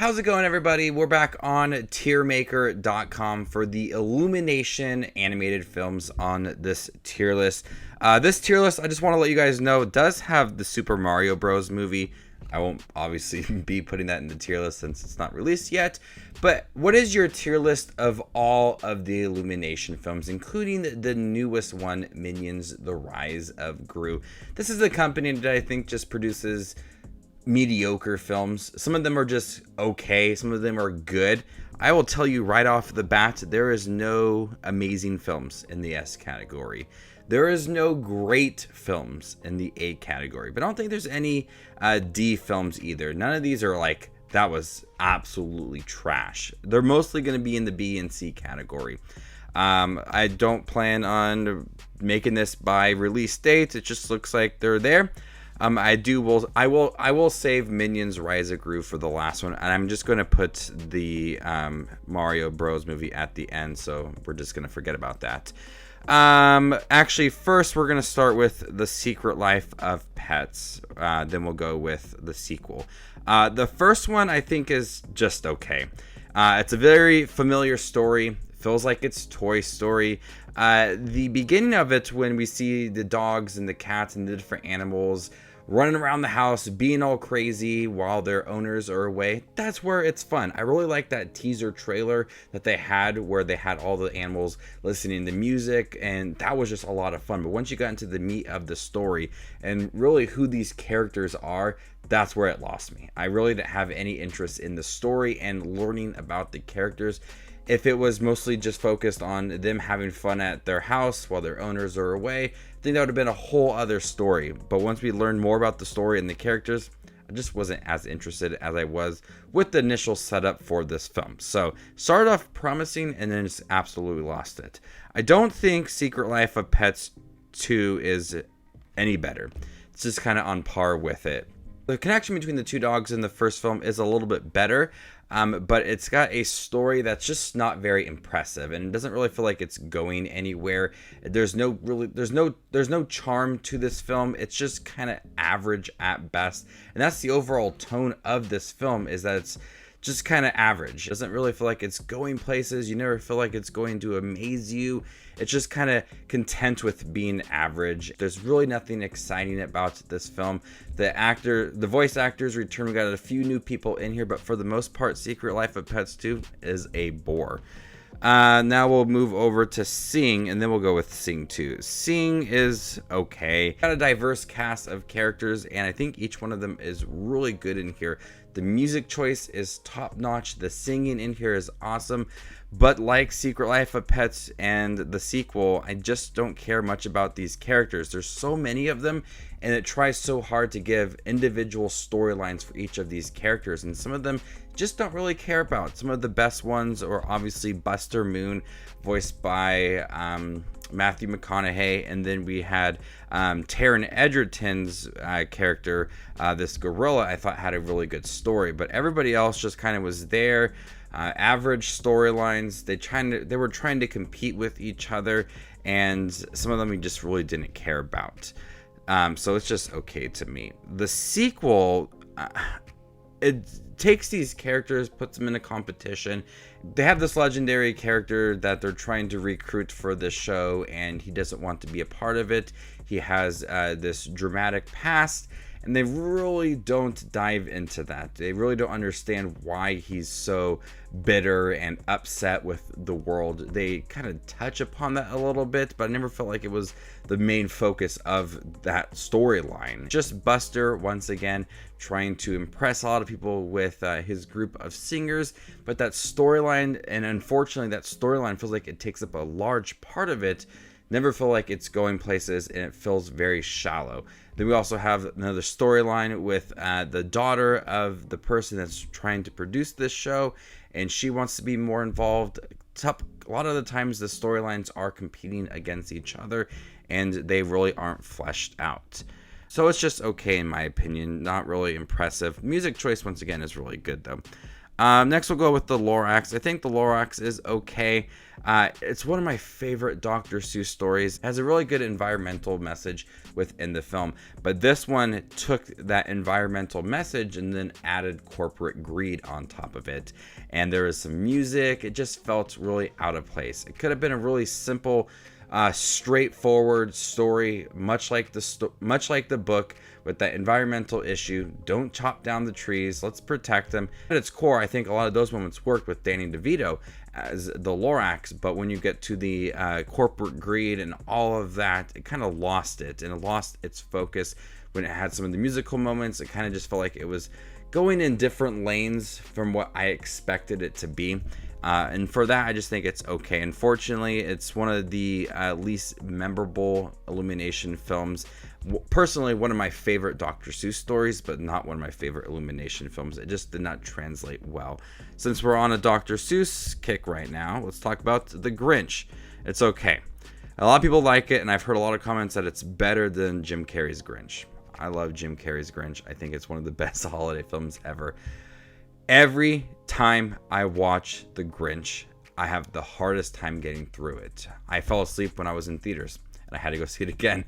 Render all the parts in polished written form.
How's it going, everybody? We're back on tiermaker.com for the Illumination animated films on this tier list. This tier list, I just want to let you guys know, does have the Super Mario Bros. Movie. I won't obviously be putting that in the tier list since it's not released yet. But what is your tier list of all of the Illumination films, including the newest one, Minions: The Rise of Gru? This is a company that I think just produces mediocre films. Some of them are just okay, some of them are good. I will tell you right off the bat, there is no amazing films in the S category. There is no great films in the A category, but I don't think there's any D films either. None of these are like, that was absolutely trash. They're mostly going to be in the B and C category. I don't plan on making this by release date. It just looks like they're there. I will save Minions Rise of Gru for the last one, and I'm just going to put the Mario Bros. Movie at the end, so we're just going to forget about that. Actually, first we're going to start with The Secret Life of Pets, then we'll go with the sequel. The first one I think is just okay. It's a very familiar story, feels like it's Toy Story. The beginning of it, when we see the dogs and the cats and the different animals running around the house, being all crazy while their owners are away, that's where it's fun. I really like that teaser trailer that they had where they had all the animals listening to music, and that was just a lot of fun. But once you got into the meat of the story and really who these characters are, that's where it lost me. I really didn't have any interest in the story and learning about the characters. If it was mostly just focused on them having fun at their house while their owners are away, I think that would have been a whole other story. But once we learned more about the story and the characters, I just wasn't as interested as I was with the initial setup for this film. So started off promising and then just absolutely lost it. I don't think Secret Life of Pets 2 is any better. It's just kind of on par with it. The connection between the two dogs in the first film is a little bit better. But it's got a story that's just not very impressive, and it doesn't really feel like it's going anywhere. There's no charm to this film. It's just kind of average at best, and that's the overall tone of this film, is that it's just kind of average. It doesn't really feel like it's going places. You never feel like it's going to amaze you. It's just kind of content with being average. There's really nothing exciting about this film. The voice actors return. We got a few new people in here, but for the most part, Secret Life of Pets 2 is a bore. Now we'll move over to Sing, and then we'll go with Sing 2. Sing is okay. Got a diverse cast of characters, and I think each one of them is really good in here. The music choice is top notch. The singing in here is awesome. But like Secret Life of Pets and the sequel, I just don't care much about these characters. There's so many of them, and it tries so hard to give individual storylines for each of these characters, and some of them just don't really care about. Some of the best ones are obviously Buster Moon, voiced by Matthew McConaughey, and then we had Taron Egerton's character, this gorilla, I thought had a really good story, but everybody else just kind of was there. Average storylines. They were trying to compete with each other, and some of them we just really didn't care about. So it's just okay to me. The sequel, it takes these characters, puts them in a competition. They have this legendary character that they're trying to recruit for this show, and he doesn't want to be a part of it. He has this dramatic past, and they really don't dive into that. They really don't understand why he's so bitter and upset with the world. They kind of touch upon that a little bit, but I never felt like it was the main focus of that storyline. Just Buster, once again, trying to impress a lot of people with his group of singers, but that storyline, and unfortunately that storyline feels like it takes up a large part of it, never feel like it's going places, and it feels very shallow. Then we also have another storyline with the daughter of the person that's trying to produce this show, and she wants to be more involved. A lot of the times the storylines are competing against each other, and they really aren't fleshed out. So it's just okay in my opinion, not really impressive. Music choice once again is really good though. Next, we'll go with the Lorax. I think the Lorax is okay. It's one of my favorite Dr. Seuss stories. It has a really good environmental message within the film, but this one took that environmental message and then added corporate greed on top of it. And there was some music. It just felt really out of place. It could have been a really simple, straightforward story, much like the book, with that environmental issue. Don't chop down the trees. Let's protect them. At its core, I think a lot of those moments worked with Danny DeVito as the Lorax, but when you get to the corporate greed and all of that, it kind of lost it, and it lost its focus. When it had some of the musical moments, it kind of just felt like it was going in different lanes from what I expected it to be. And for that, I just think it's okay. Unfortunately, it's one of the least memorable Illumination films. Personally, one of my favorite Dr. Seuss stories, but not one of my favorite Illumination films. It just did not translate well. Since we're on a Dr. Seuss kick right now, let's talk about The Grinch. It's okay. A lot of people like it, and I've heard a lot of comments that it's better than Jim Carrey's Grinch. I love Jim Carrey's Grinch. I think it's one of the best holiday films ever. Every time I watch The Grinch, I have the hardest time getting through it. I fell asleep when I was in theaters, and I had to go see it again.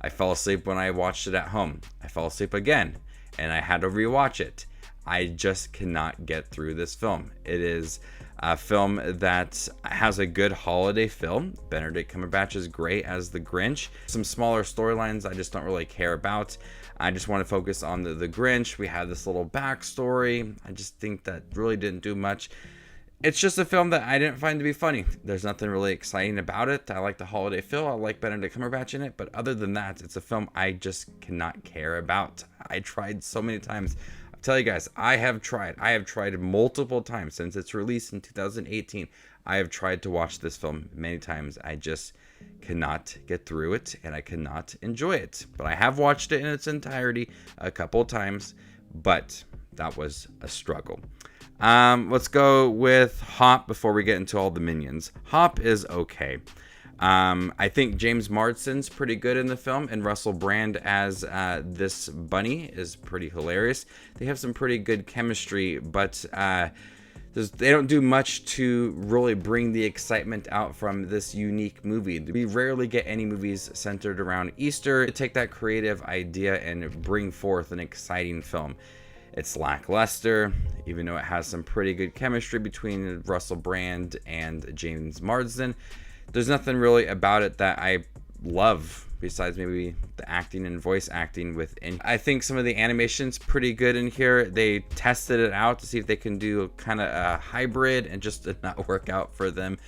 I fell asleep when I watched it at home. I fell asleep again, and I had to rewatch it. I just cannot get through this film. It is a film that has a good holiday feel. Benedict Cumberbatch is great as the Grinch. Some smaller storylines I just don't really care about. I just want to focus on the Grinch. We had this little backstory. I just think that really didn't do much. It's just a film that I didn't find to be funny. There's nothing really exciting about it. I like the holiday feel. I like Benedict Cumberbatch in it. But other than that, it's a film I just cannot care about. I tried so many times. I'll tell you guys, I have tried multiple times since its release in 2018. I have tried to watch this film many times. I just cannot get through it, and I cannot enjoy it. But I have watched it in its entirety a couple times, but that was a struggle. Let's go with Hop before we get into all the minions. Hop is okay. I think James Marsden's pretty good in the film, and Russell Brand as this bunny is pretty hilarious. They have some pretty good chemistry, but they don't do much to really bring the excitement out from this unique movie. We rarely get any movies centered around Easter to take that creative idea and bring forth an exciting film. It's lackluster, even though it has some pretty good chemistry between Russell Brand and James Marsden. There's nothing really about it that I love, besides maybe the acting and voice acting within. I think some of the animation's pretty good in here. They tested it out to see if they can do kind of a hybrid, and just did not work out for them.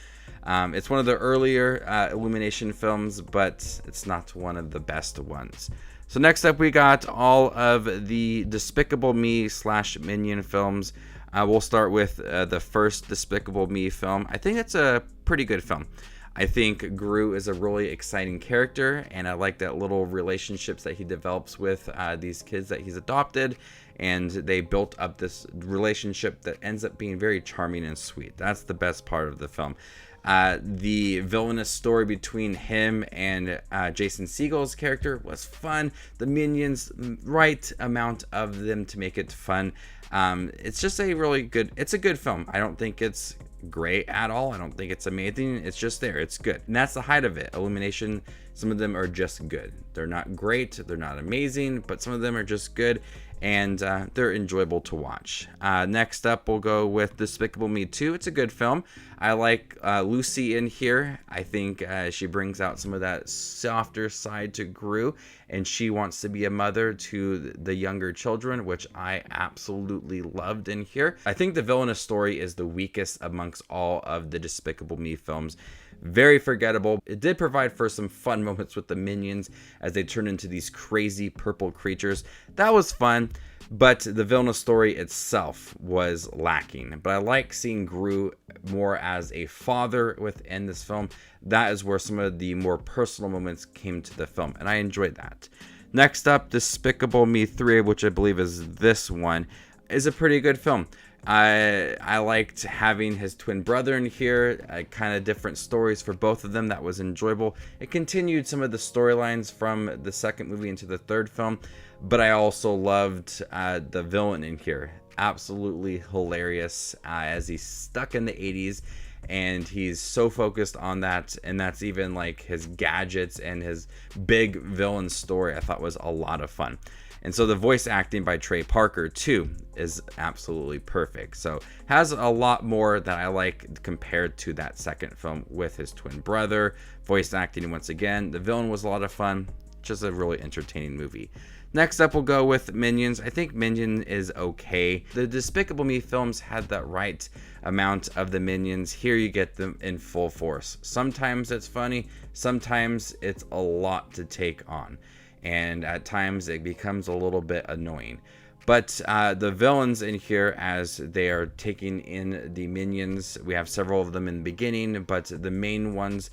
It's one of the earlier Illumination films, but it's not one of the best ones. So next up, we got all of the Despicable Me / Minion films. We'll start with the first Despicable Me film. I think it's a pretty good film. I think Gru is a really exciting character, and I like that little relationships that he develops with these kids that he's adopted, and they built up this relationship that ends up being very charming and sweet. That's the best part of the film. The villainous story between him and Jason Segel's character was fun. The minions, right amount of them to make it fun. It's just a really good, it's a good film. I don't think it's great at all. I don't think it's amazing. It's just there. It's good. And that's the height of it. Illumination, some of them are just good. They're not great. They're not amazing, but some of them are just good, and they're enjoyable to watch. Next up, we'll go with Despicable Me 2. It's a good film. I like Lucy in here. I think she brings out some of that softer side to Gru, and she wants to be a mother to the younger children, which I absolutely loved in here. I think the villainous story is the weakest amongst all of the Despicable Me films. Very forgettable. It did provide for some fun moments with the minions as they turn into these crazy purple creatures. That was fun, but the villainous story itself was lacking. But I like seeing Gru more as a father within this film. That is where some of the more personal moments came to the film, and I enjoyed that. Next up, Despicable Me 3, which I believe is this one, is a pretty good film. I liked having his twin brother in here, kind of different stories for both of them. That was enjoyable. It continued some of the storylines from the second movie into the third film, but I also loved the villain in here. absolutely hilarious as he's stuck in the 80s and he's so focused on that, and that's even like his gadgets and his big villain story. I thought was a lot of fun. And so the voice acting by Trey Parker too is absolutely perfect. So has a lot more that I like compared to that second film with his twin brother. Voice acting once again, the villain was a lot of fun. Just a really entertaining movie. Next up, we'll go with Minions. I think Minion is okay. The Despicable Me films had that right amount of the Minions. Here you get them in full force. Sometimes it's funny, sometimes it's a lot to take on, and at times it becomes a little bit annoying. But the villains in here, as they are taking in the Minions, we have several of them in the beginning, but the main ones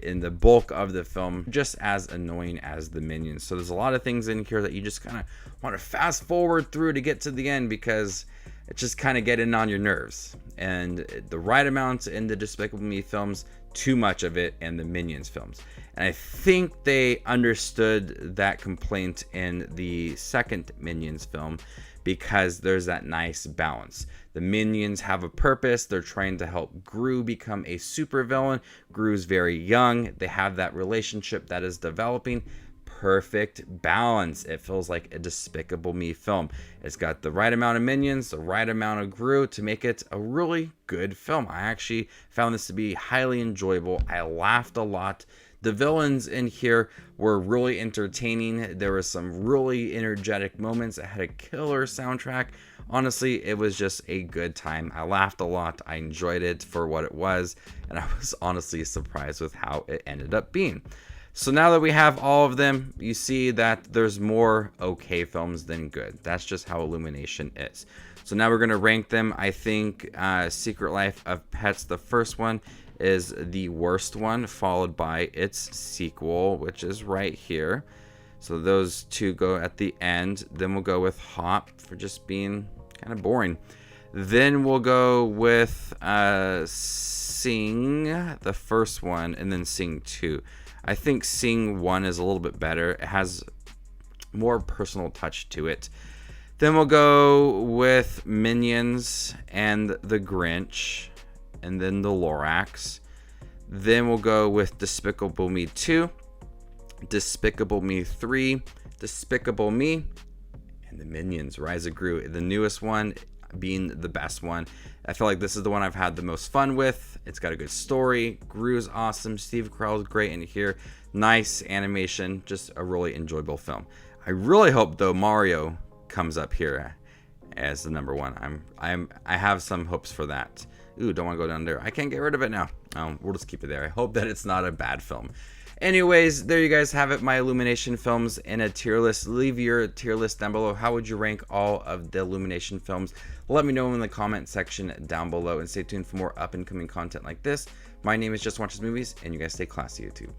in the bulk of the film, just as annoying as the Minions. So there's a lot of things in here that you just kind of want to fast forward through to get to the end, because it's just kind of getting on your nerves. And the right amount in the Despicable Me films, too much of it in the Minions films. And I think they understood that complaint in the second Minions film, because there's that nice balance. The Minions have a purpose. They're trying to help Gru become a supervillain. Gru's very young. They have that relationship that is developing. Perfect balance. It feels like a Despicable Me film. It's got the right amount of Minions, the right amount of Gru to make it a really good film. I actually found this to be highly enjoyable. I laughed a lot. The villains in here were really entertaining. There were some really energetic moments. It had a killer soundtrack. Honestly, it was just a good time. I laughed a lot. I enjoyed it for what it was, and I was honestly surprised with how it ended up being. So now that we have all of them, you see that there's more okay films than good. That's just how Illumination is. So now we're going to rank them. I think Secret Life of Pets, the first one, is the worst one, followed by its sequel, which is right here. So those two go at the end. Then we'll go with Hop for just being kind of boring. Then we'll go with Sing, the first one, and then Sing 2. I think Sing 1 is a little bit better. It has more personal touch to it. Then we'll go with Minions and the Grinch, and then the Lorax. Then we'll go with Despicable Me 2, Despicable Me 3, Despicable Me, and the Minions, Rise of Gru, the newest one being the best one. I feel like this is the one I've had the most fun with. It's got a good story. Gru's awesome. Steve Carell's great in here. Nice animation. Just a really enjoyable film. I really hope, though, Mario comes up here as the number one. I have some hopes for that. Ooh, don't want to go down there. I can't get rid of it now. We'll just keep it there. I hope that it's not a bad film. Anyways, there you guys have it. My Illumination films in a tier list. Leave your tier list down below. How would you rank all of the Illumination films? Let me know in the comment section down below, and stay tuned for more up and coming content like this. My name is Just Watches Movies, and you guys stay classy, YouTube.